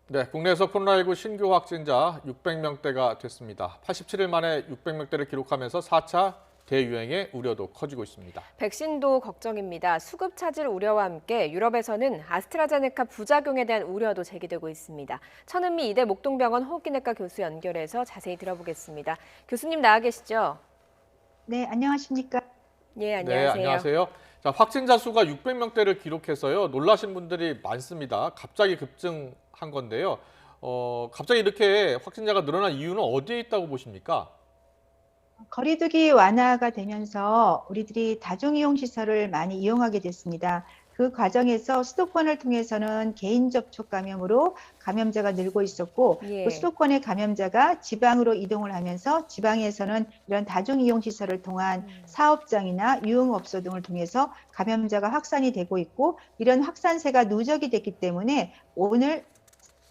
네, 국내에서 코로나19 신규 확진자 600명대가 됐습니다. 87일 만에 600명대를 기록하면서 4차 대유행의 우려도 커지고 있습니다. 백신도 걱정입니다. 수급 차질 우려와 함께 유럽에서는 아스트라제네카 부작용에 대한 우려도 제기되고 있습니다. 천은미 이대 목동병원 호흡기내과 교수 연결해서 자세히 들어보겠습니다. 교수님 나와 계시죠? 네, 안녕하십니까? 예, 네, 안녕하세요. 안녕하세요. 자, 확진자 수가 600명대를 기록해서요. 놀라신 분들이 많습니다. 갑자기 급증한 건데요. 갑자기 이렇게 확진자가 늘어난 이유는 어디에 있다고 보십니까? 거리두기 완화가 되면서 우리들이 다중이용 시설을 많이 이용하게 됐습니다. 그 과정에서 수도권을 통해서는 개인 접촉 감염으로 감염자가 늘고 있었고, 또 예. 수도권의 감염자가 지방으로 이동을 하면서 지방에서는 이런 다중이용 시설을 통한 사업장이나 유흥업소 등을 통해서 감염자가 확산이 되고 있고, 이런 확산세가 누적이 됐기 때문에 오늘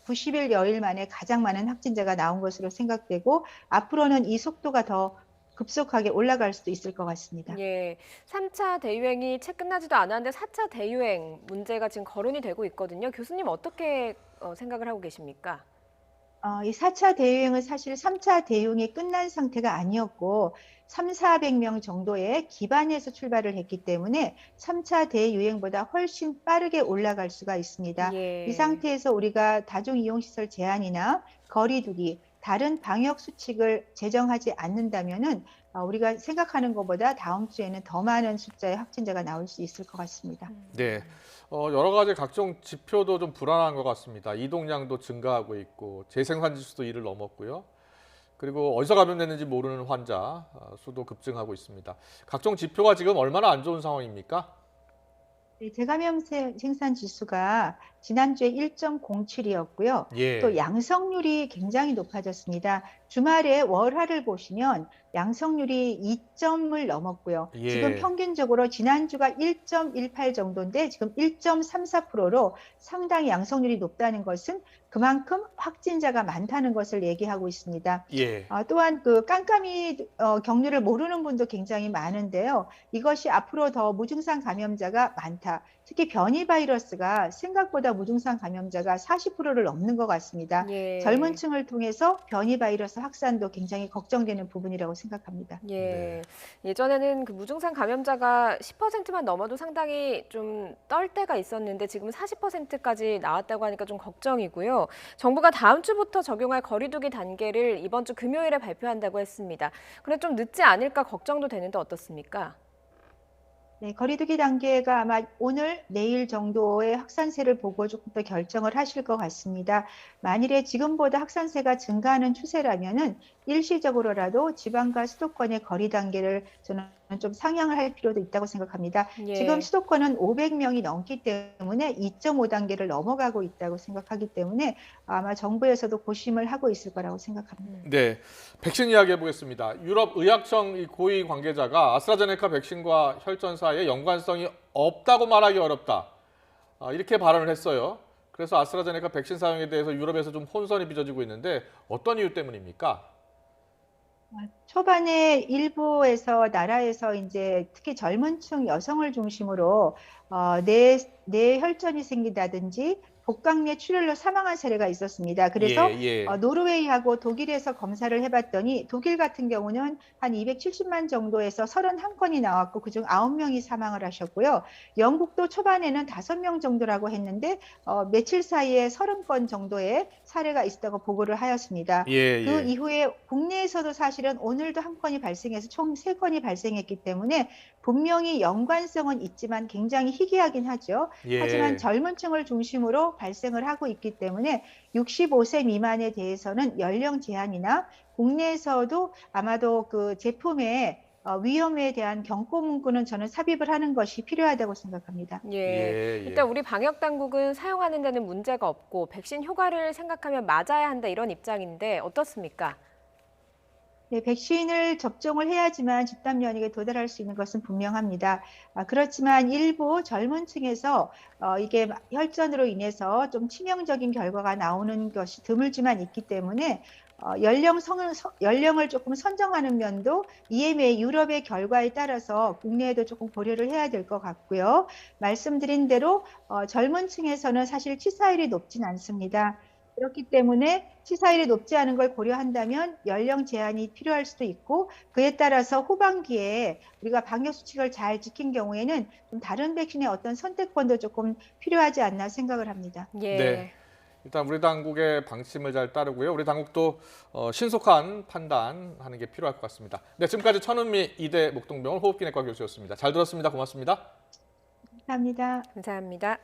90일 여일 만에 가장 많은 확진자가 나온 것으로 생각되고, 앞으로는 이 속도가 더 급속하게 올라갈 수도 있을 것 같습니다. 예, 3차 대유행이 채 끝나지도 않았는데 4차 대유행 문제가 지금 거론이 되고 있거든요. 교수님 어떻게 생각을 하고 계십니까? 이 4차 대유행은 사실 3차 대유행이 끝난 상태가 아니었고 3, 400명 정도의 기반에서 출발을 했기 때문에 3차 대유행보다 훨씬 빠르게 올라갈 수가 있습니다. 이 예. 상태에서 우리가 다중이용시설 제한이나 거리두기, 다른 방역 수칙을 제정하지 않는다면은 우리가 생각하는 것보다 다음 주에는 더 많은 숫자의 확진자가 나올 수 있을 것 같습니다. 네, 여러 가지 각종 지표도 좀 불안한 것 같습니다. 이동량도 증가하고 있고 재생산 지수도 이를 넘었고요. 그리고 어디서 감염됐는지 모르는 환자 수도 급증하고 있습니다. 각종 지표가 지금 얼마나 안 좋은 상황입니까? 네, 재감염 생산 지수가 지난주에 1.07이었고요. 또 예, 양성률이 굉장히 높아졌습니다. 주말에 월화를 보시면 양성률이 2점을 넘었고요. 지금 예. 평균적으로 지난주가 1.18 정도인데 지금 1.34%로 상당히 양성률이 높다는 것은 그만큼 확진자가 많다는 것을 얘기하고 있습니다. 예. 또한 그 깜깜이 경로를 모르는 분도 굉장히 많은데요. 이것이 앞으로 더 무증상 감염자가 많다. 특히 변이 바이러스가 생각보다 무증상 감염자가 40%를 넘는 것 같습니다. 젊은 예. 층을 통해서 변이 바이러스 확산도 굉장히 걱정되는 부분이라고 생각합니다. 네. 예. 예전에는 그 무증상 감염자가 10%만 넘어도 상당히 좀 떨 때가 있었는데 지금은 40%까지 나왔다고 하니까 좀 걱정이고요. 정부가 다음 주부터 적용할 거리두기 단계를 이번 주 금요일에 발표한다고 했습니다. 그런데 좀 늦지 않을까 걱정도 되는데 어떻습니까? 네, 거리두기 단계가 아마 오늘, 내일 정도의 확산세를 보고 조금 더 결정을 하실 것 같습니다. 만일에 지금보다 확산세가 증가하는 추세라면은 일시적으로라도 지방과 수도권의 거리 단계를 저는 좀 상향을 할 필요도 있다고 생각합니다. 지금 예. 수도권은 500명이 넘기 때문에 2.5 단계를 넘어가고 있다고 생각하기 때문에 아마 정부에서도 고심을 하고 있을 거라고 생각합니다. 네, 백신 이야기 해보겠습니다. 유럽 의학청 이 고위 관계자가 아스트라제네카 백신과 혈전사의 연관성이 없다고 말하기 어렵다. 이렇게 발언을 했어요. 그래서 아스트라제네카 백신 사용에 대해서 유럽에서 좀 혼선이 빚어지고 있는데 어떤 이유 때문입니까? 초반에 일부에서 나라에서 이제 특히 젊은 층 여성을 중심으로 뇌혈전이 생긴다든지 복강내 출혈로 사망한 사례가 있었습니다. 예, 그래서 예. 노르웨이하고 독일에서 검사를 해봤더니 독일 같은 경우는 한 270만 정도에서 31건이 나왔고 그중 9명이 사망을 하셨고요. 영국도 초반에는 5명 정도라고 했는데 며칠 사이에 30건 정도의 사례가 있었다고 보고를 하였습니다. 예, 그 예. 이후에 국내에서도 사실은 오늘도 한 건이 발생해서 총 3건이 발생했기 때문에 분명히 연관성은 있지만 굉장히 희귀하긴 하죠. 하지만 예. 젊은 층을 중심으로 발생을 하고 있기 때문에 65세 미만에 대해서는 연령 제한이나 국내에서도 아마도 그 제품의 위험에 대한 경고 문구는 저는 삽입을 하는 것이 필요하다고 생각합니다. 예. 예, 예. 일단 우리 방역 당국은 사용하는 데는 문제가 없고 백신 효과를 생각하면 맞아야 한다 이런 입장인데 어떻습니까? 네, 백신을 접종을 해야지만 집단 면역에 도달할 수 있는 것은 분명합니다. 그렇지만 일부 젊은 층에서 이게 혈전으로 인해서 좀 치명적인 결과가 나오는 것이 드물지만 있기 때문에 연령을 조금 선정하는 면도 EMA 유럽의 결과에 따라서 국내에도 조금 고려를 해야 될 것 같고요. 말씀드린 대로 젊은 층에서는 사실 치사율이 높진 않습니다. 그렇기 때문에 치사율이 높지 않은 걸 고려한다면 연령 제한이 필요할 수도 있고 그에 따라서 후반기에 우리가 방역 수칙을 잘 지킨 경우에는 좀 다른 백신의 어떤 선택권도 조금 필요하지 않나 생각을 합니다. 예. 네. 일단 우리 당국의 방침을 잘 따르고요. 우리 당국도 신속한 판단하는 게 필요할 것 같습니다. 네, 지금까지 천은미 이대 목동병원 호흡기내과 교수였습니다. 잘 들었습니다. 고맙습니다. 감사합니다. 감사합니다.